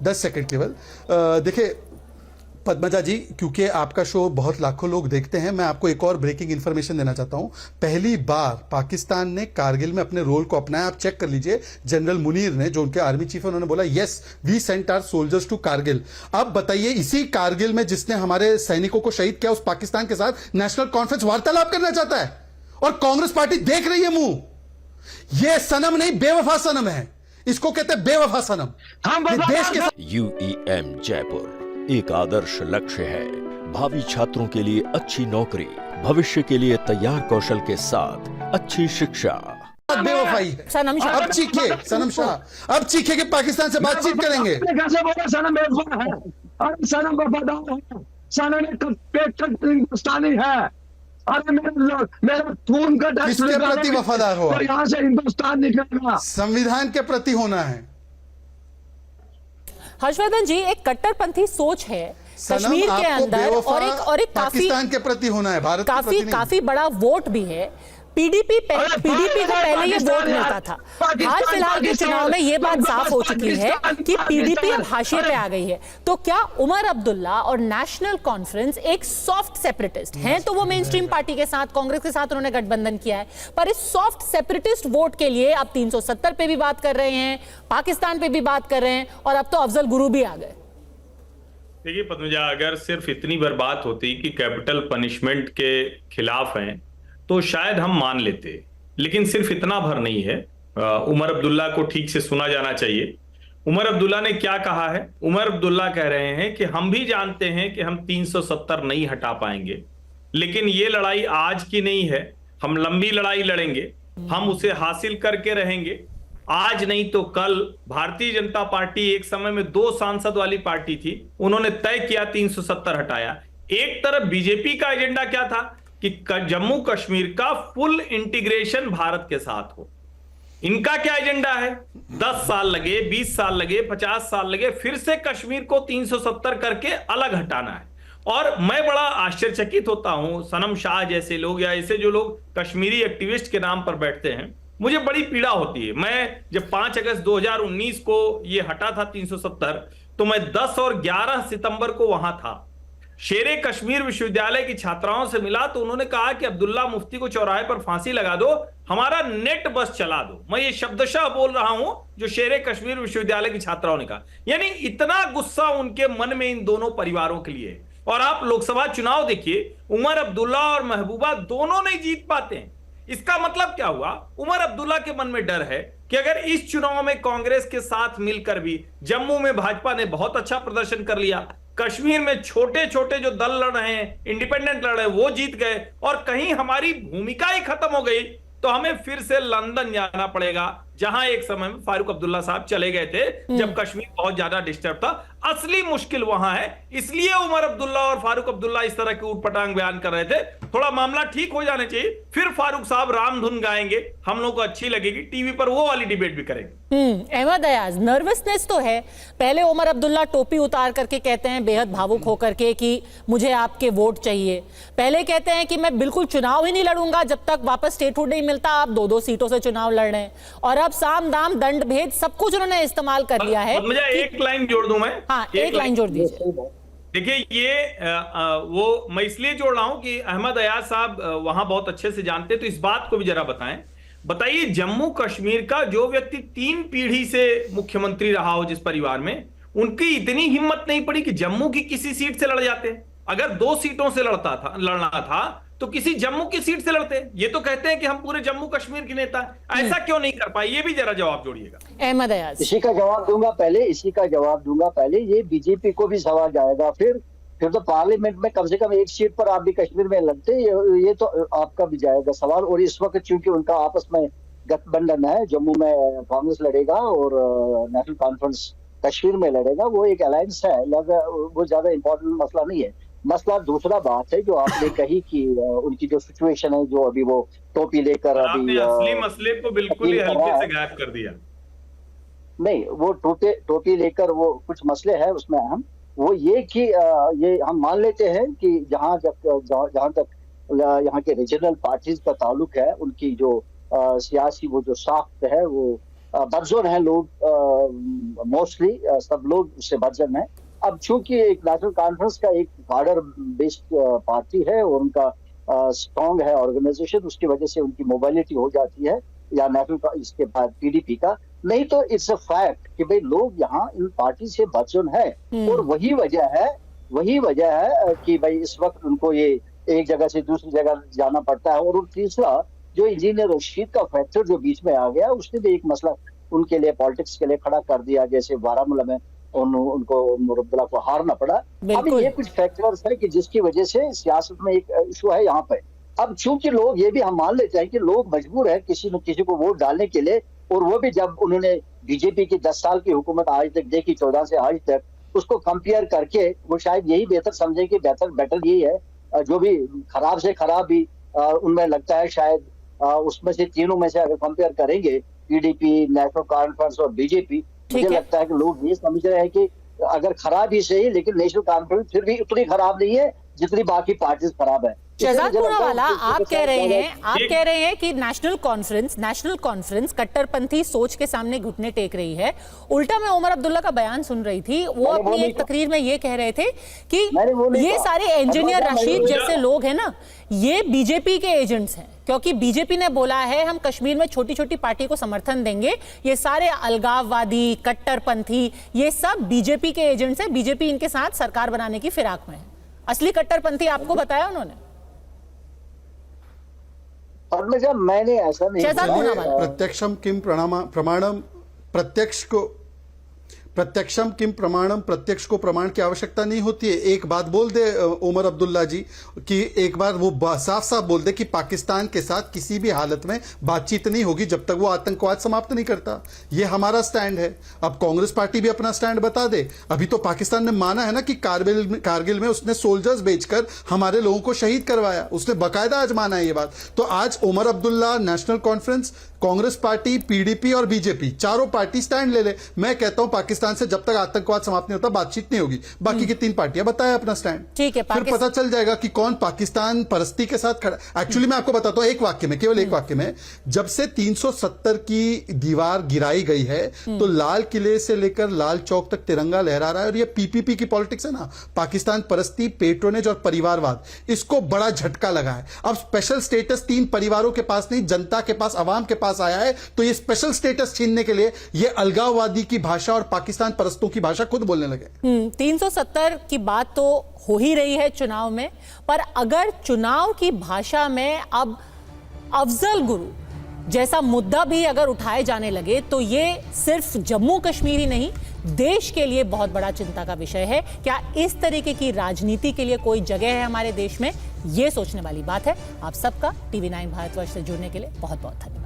10 second केवल। देखिए पद्मजा जी, क्योंकि आपका शो बहुत लाखों लोग देखते हैं, मैं आपको एक और ब्रेकिंग इंफॉर्मेशन देना चाहता हूं। पहली बार पाकिस्तान ने कारगिल में अपने रोल को अपनाया। आप चेक कर लीजिए, जनरल मुनीर ने, जो उनके आर्मी चीफ है, उन्होंने बोला yes we sent our soldiers to Kargil. अब बताइए, इसी कारगिल में जिसने हमारे सैनिकों को शहीद किया, उस पाकिस्तान के साथ नेशनल कॉन्फ्रेंस वार्तालाप करना चाहता है और कांग्रेस पार्टी देख रही है मुंह। यह सनम नहीं, बेवफा सनम है, इसको कहते हैं बेवफा सनम। देश के UEM जयपुर एक आदर्श लक्ष्य है। भावी छात्रों के लिए अच्छी नौकरी, भविष्य के लिए तैयार कौशल के साथ अच्छी शिक्षा। बेवफाई है। सनम शाह, अब चीखे सनम शाह, अब चीखे कि पाकिस्तान से बातचीत करेंगे। कैसे बोला सनम बेवफा है? अरे सनम वफादार है, सनम हिंदुस्तानी है। अरे मेरा खून का टेस्ट किसके प्रति वफादार हो? तो यहाँ से हिंदुस्तान निकलेगा। संविधान के प्रति होना है। हर्षवर्धन जी, एक कट्टरपंथी सोच है कश्मीर के आपको अंदर और एक पाकिस्तान के प्रति होना है, भारत के प्रति नहीं। काफी बड़ा वोट भी है। पीडीपी को पहले ये वोट मिलता था। हाल फिलहाल के चुनाव में ये बात साफ हो चुकी है कि पीडीपी अब हाशिए पे आ गई है। तो क्या उमर अब्दुल्ला और नेशनल कॉन्फ्रेंस एक सॉफ्ट सेपरेटिस्ट हैं? तो वो मेन स्ट्रीम पार्टी के साथ, कांग्रेस के साथ उन्होंने गठबंधन किया है, पर इस सॉफ्ट सेपरेटिस्ट वोट के लिए अब 370 पे भी बात कर रहे हैं, पाकिस्तान पे भी बात कर रहे हैं, और अब तो अफजल गुरु भी आ गए। देखिए पद्मजा, अगर सिर्फ इतनी बार बात होती कि कैपिटल पनिशमेंट के खिलाफ हैं तो शायद हम मान लेते, लेकिन सिर्फ इतना भर नहीं है। उमर अब्दुल्ला को ठीक से सुना जाना चाहिए। उमर अब्दुल्ला ने क्या कहा है? उमर अब्दुल्ला कह रहे हैं कि हम भी जानते हैं कि हम 370 नहीं हटा पाएंगे, लेकिन ये लड़ाई आज की नहीं है, हम लंबी लड़ाई लड़ेंगे, हम उसे हासिल करके रहेंगे। आज नहीं तो कल भारतीय जनता पार्टी एक समय में 2 सांसद वाली पार्टी थी, उन्होंने तय किया 370 हटाया। एक तरफ बीजेपी का एजेंडा क्या था कि जम्मू कश्मीर का फुल इंटीग्रेशन भारत के साथ हो। इनका क्या एजेंडा है? 10 साल लगे, 20 साल लगे, 50 साल लगे, फिर से कश्मीर को 370 करके अलग हटाना है। और मैं बड़ा आश्चर्यचकित होता हूं, सनम शाह जैसे लोग या ऐसे जो लोग कश्मीरी एक्टिविस्ट के नाम पर बैठते हैं, मुझे बड़ी पीड़ा होती है। मैं जब 5 अगस्त 2019 को ये हटा था 370, तो मैं 10 और 11 सितंबर को वहां था। शेरे कश्मीर विश्वविद्यालय की छात्राओं से मिला तो उन्होंने कहा कि अब्दुल्ला मुफ्ती को चौराहे पर फांसी लगा दो, हमारा नेट बस चला दो। मैं ये शब्दशः बोल रहा हूं जो शेरे कश्मीर विश्वविद्यालय की छात्राओं ने कहा। यानी इतना गुस्सा उनके मन में इन दोनों परिवारों के लिए। और आप लोकसभा चुनाव देखिए, उमर अब्दुल्ला और महबूबा दोनों नहीं जीत पाते हैं। इसका मतलब क्या हुआ? उमर अब्दुल्ला के मन में डर है कि अगर इस चुनाव में कांग्रेस के साथ मिलकर भी, जम्मू में भाजपा ने बहुत अच्छा प्रदर्शन कर लिया, कश्मीर में छोटे छोटे जो दल लड़ रहे हैं, इंडिपेंडेंट लड़ रहे हैं, वो जीत गए, और कहीं हमारी भूमिका ही खत्म हो गई, तो हमें फिर से लंदन जाना पड़ेगा, जहां एक समय में फारूक अब्दुल्ला साहब चले गए थे जब कश्मीर बहुत ज्यादा डिस्टर्ब था। असली मुश्किल वहां है। इसलिए उमर अब्दुल्ला और फारूक अब्दुल्ला इस तरह के ऊटपटांग बयान कर रहे थे। थोड़ा मामला ठीक हो जाने चाहिए, फिर फारूक साहब रामधुन गाएंगे, हम लोग को अच्छी लगेगी, टीवी पर वो वाली डिबेट भी करेंगे। अहमद अयाज, नर्वसनेस तो है। पहले उमर अब्दुल्ला टोपी उतार करके कहते हैं बेहद भावुक होकर के कि मुझे आपके वोट चाहिए। पहले कहते हैं कि मैं बिल्कुल चुनाव ही नहीं लड़ूंगा जब तक वापस स्टेटहुड नहीं मिलता। आप 2-2 सीटों से चुनाव लड़ रहे हैं, और अब साम दाम दंड भेद सब कुछ उन्होंने इस्तेमाल कर लिया है। मुझे एक लाइन जोड़ दूं मैं। हाँ, एक लाइन जोड़ दीजिए। देखिए ये वो मैं इसलिए जोड़ रहा हूं कि अहमद अयाज साहब वहां बहुत अच्छे से जानते, तो इस बात को भी जरा बताइए, जम्मू कश्मीर का जो व्यक्ति 3 पीढ़ी से मुख्यमंत्री रहा हो जिस परिवार में, उनकी इतनी हिम्मत नहीं पड़ी कि जम्मू की किसी सीट से लड़ जाते। अगर 2 सीटों से लड़ना था तो किसी जम्मू की सीट से लड़ते। ये तो कहते हैं कि हम पूरे जम्मू कश्मीर के नेता, ऐसा क्यों नहीं कर पाए? ये भी जरा जवाब जोड़िएगा। अहमद अयाज, इसी का जवाब दूंगा पहले। ये बीजेपी को भी सवाल जाएगा। फिर तो पार्लियामेंट में कम से कम एक सीट पर आप भी कश्मीर में लड़ते, ये तो आपका भी जाएगा सवाल। और इस वक्त चूंकि उनका आपस में गठबंधन है, जम्मू में कांग्रेस लड़ेगा और नेशनल कॉन्फ्रेंस कश्मीर में लड़ेगा, वो एक अलायंस है, वो ज्यादा इंपॉर्टेंट मसला नहीं है। मसला दूसरा बात है जो आपने कही कि उनकी जो सिचुएशन है, जो अभी वो टोपी लेकर अभी असली मसले को बिल्कुल ही हल्के से गायब कर दिया। नहीं, वो टोपी लेकर वो कुछ मसले हैं उसमें अहम वो ये कि ये हम मान लेते हैं कि जहां तक यहाँ के रीजनल पार्टीज का ताल्लुक है, उनकी जो सियासी वो जो साख्त है वो बदजोर हैं लोग, मोस्टली सब लोग उससे बदजन हैं। अब चूंकि एक नेशनल कॉन्फ्रेंस का एक बॉर्डर बेस्ड पार्टी है और उनका स्ट्रॉन्ग है ऑर्गेनाइजेशन, उसकी वजह से उनकी मोबिलिटी हो जाती है, या नेशनल इसके बाद पीडीपी का। नहीं तो इट्स अ फैक्ट कि भाई लोग यहाँ इन पार्टी से बदजन है, और वही वजह है कि भाई इस वक्त उनको ये एक जगह से दूसरी जगह जाना पड़ता है। और तीसरा जो इंजीनियर रशीद का फैक्टर जो बीच में आ गया, उसने भी एक मसला उनके लिए पॉलिटिक्स के लिए खड़ा कर दिया, जैसे बारामूला में उनको उमर अब्दुल्ला को हारना पड़ा। अब ये कुछ फैक्टर्स है कि जिसकी वजह से सियासत में एक इशू है यहाँ पे। अब चूंकि लोग ये भी हम मान लेते हैं कि लोग मजबूर है किसी न किसी को वोट डालने के लिए, और वो भी जब उन्होंने बीजेपी की 10 साल की हुकूमत आज तक देखी, 14 से आज तक, उसको कंपेयर करके वो शायद यही बेहतर समझे कि बेटर यही है, जो भी खराब से खराब भी उनमें लगता है शायद उसमें से तीनों में से अगर कंपेयर करेंगे, पीडीपी, नेशनल कॉन्फ्रेंस और बीजेपी, मुझे लगता है कि लोग ये समझ रहे हैं कि अगर खराब ही सही, लेकिन नेशनल कॉन्फ्रेंस फिर भी उतनी खराब नहीं है जितनी बाकी पार्टीज खराब है। शहजाद पूनावाला, आप कह रहे हैं कि नेशनल कॉन्फ्रेंस कट्टरपंथी सोच के सामने घुटने टेक रही है। उल्टा मैं उमर अब्दुल्ला का बयान सुन रही थी, वो अपनी एक तकरीर में ये कह रहे थे कि ये सारे इंजीनियर रशीद जैसे लोग हैं ना, ये बीजेपी के एजेंट्स हैं, क्योंकि बीजेपी ने बोला है हम कश्मीर में छोटी छोटी पार्टी को समर्थन देंगे। ये सारे अलगाववादी, कट्टरपंथी, ये सब बीजेपी के एजेंट्स हैं, बीजेपी इनके साथ सरकार बनाने की फिराक में है। असली कट्टरपंथी आपको बताया उन्होंने? पद्मजा, मैंने ऐसा नहीं शहजाद प्रत्यक्षम किम प्रमाणम प्रत्यक्षम किम प्रमाणम, प्रत्यक्ष को प्रमाण की आवश्यकता नहीं होती है। एक बात बोल दे उमर अब्दुल्ला जी कि एक बार वो साफ साफ बोल दे कि पाकिस्तान के साथ किसी भी हालत में बातचीत नहीं होगी जब तक वो आतंकवाद समाप्त नहीं करता। ये हमारा स्टैंड है। अब कांग्रेस पार्टी भी अपना स्टैंड बता दे। अभी तो पाकिस्तान ने माना है ना कि कारगिल में उसने सोल्जर्स भेजकर हमारे लोगों को शहीद करवाया, उसने बाकायदा आज माना है ये बात। तो आज Umar Abdullah, national conference, Congress party, PDP और बीजेपी, चारों पार्टी स्टैंड ले ले। मैं कहता हूं पाकिस्तान से जब तक आतंकवाद समाप्त नहीं होता बातचीत नहीं होगी। बाकी की 3 पार्टियां बताएं अपना स्टैंड, ठीक है। फिर पता चल जाएगा कि कौन पाकिस्तान परस्ती के साथ खड़ा। एक्चुअली मैं आपको बताता हूं एक वाक्य में, केवल एक वाक्य में, जब से 370 की दीवार गिराई गई है तो लाल किले से लेकर लाल चौक तक तिरंगा लहरा रहा है। और ये पीपीपी की पॉलिटिक्स है ना, पाकिस्तान परस्ती, पेट्रोनेज और परिवारवाद, इसको बड़ा झटका लगा है। अब स्पेशल स्टेटस 3 परिवारों के पास नहीं, जनता के पास, अवाम के पास आया है। तो ये स्पेशल स्टेटस छीनने के लिए ये अलगाववादी की भाषा और पाकिस्तान परस्तों की भाषा खुद बोलने लगे। 370 की बात तो हो ही रही है चुनाव में, पर अगर चुनाव की भाषा में अब अफजल गुरु जैसा मुद्दा भी अगर उठाए जाने लगे तो ये सिर्फ जम्मू कश्मीर ही नहीं, देश के लिए बहुत बड़ा चिंता का विषय है। क्या इस तरीके की राजनीति के लिए कोई जगह है हमारे देश में? ये सोचने वाली बात है। आप सबका TV9 भारतवर्ष से जुड़ने के लिए बहुत बहुत धन्यवाद।